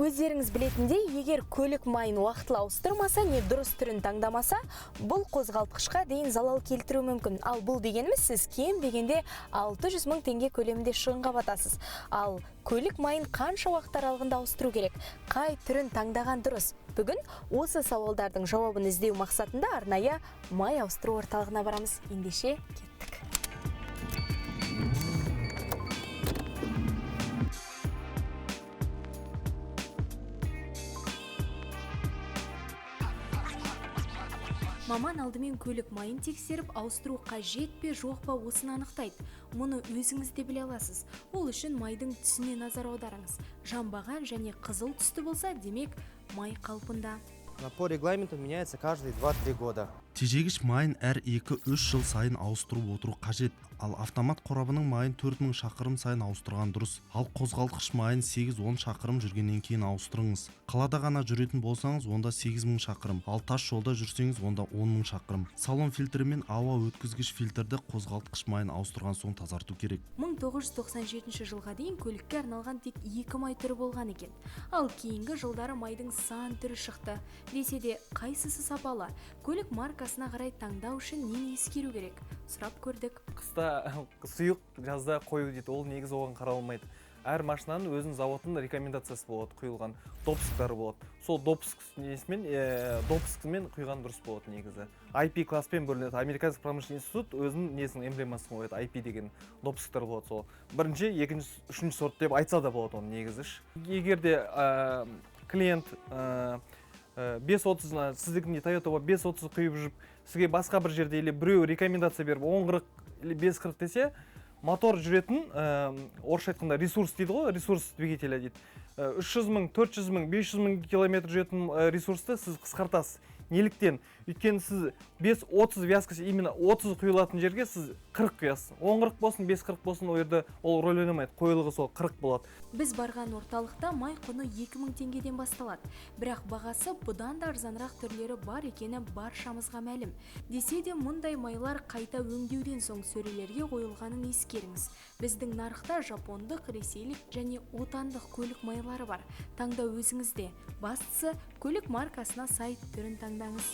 Өздеріңіз білетіндей, егер көлік майын уақытылы ауыстырмаса, не дұрыс түрін таңдамаса, бұл қозғалтқышқа дейін залал келтіруі мүмкін. Ал бұл дегеніміз, сіз кем дегенде 600 мың теңге көлемінде шығынға батасыз. Ал көлік майын қанша уақыт аралығында ауыстыру керек? Қай түрін таңдаған дұрыс? Бүгін осы сауалдардың жауабын іздеу мақсатында арнайы май ауыстыру орталығына барамыз. Ендеше кеттік. Маман алдымен көлік майын тексеріп, ауыстыру қажет пе, жоқ па осыны анықтайды. Мұны өзіңіз де біле аласыз. Ол үшін майдың түсіне назар аударыңыз. Жанбаған және қызыл түсті болса, демек май қалпында. По регламенту меняется каждые 2-3 года. Тежегіш майын әр 2-3 жыл сайын ауыстырып отыру қажет. Ал автомат қорабының майын 4000 шақырым сайын ауыстырған дұрыс. Ал қозғалтқыш майын 8-10 шақырым жүргеннен кейін ауыстырыңыз. Қалада ғана жүретін болсаңыз, онда 8000 шақырым. Ал тас жолда жүрсеңіз, онда 10000 шақырым. Салон фильтрі мен ауа өткізгіш фильтрді қозғалтқыш майын ауыстырған соң тазарту керек. 1997 жылға дейін көлікке арналған тек 2 май түрі болған екен. Ал кейінгі жылдары майдың сан түрі шықты. Десе де қайсысы сапалы? Көлік маркасына қарай таңдау үшін нені ескеру керек? Сұрап көрдік. Қыста сұйық, жазда қою дейді. Ол негізі оған қаралмайды. Әр машинаның өзінің заводының рекомендациясы болады, құйылған допусктары болады. Сол допускмен құйған дұрыс болады негізі. IP класспен бөлінеді. Американский промышленный институт өзінің несінің эмблемасын қояды. IP деген допусктар болады сол. Бірінші, екінші, үшінші сорт деп айтса да болады оны негізі. Егер де клиент 530, сіздікінде Toyota 530 құйып жүріп, сізге басқа бір жерде или біреу рекомендация беріп 1040 или 540 десе, мотор жүретін, орысша айтқанда ресурс дейді ғой, ресурс двигателя дейді. 300 мың, 400 мың, 500 мың километр жүретін ресурсты сіз қысқартасыз. Неліктен? Өйткені сіз 5-30 вязкасы именно 30 құйылатын жерге сіз 40 құясыз. 10-40 болсын, 5-40 болсын, ол жерде ол рөл ойнамайды. Қойылығы сол 40 болады. Біз барған орталықта май құны 2000 теңгеден басталады. Бірақ бағасы бұдан да арзанырақ түрлері бар екені баршамызға мәлім. Десе де мұндай майлар қайта өңдеуден соң сөрелерге қойылғанын ескеріңіз. Біздің нарықта жапондық, ресейлік және отандық көлік майлары бар. Таңдау өзіңізде. Бастысы көлік маркасына сай түрін таңдаңыз.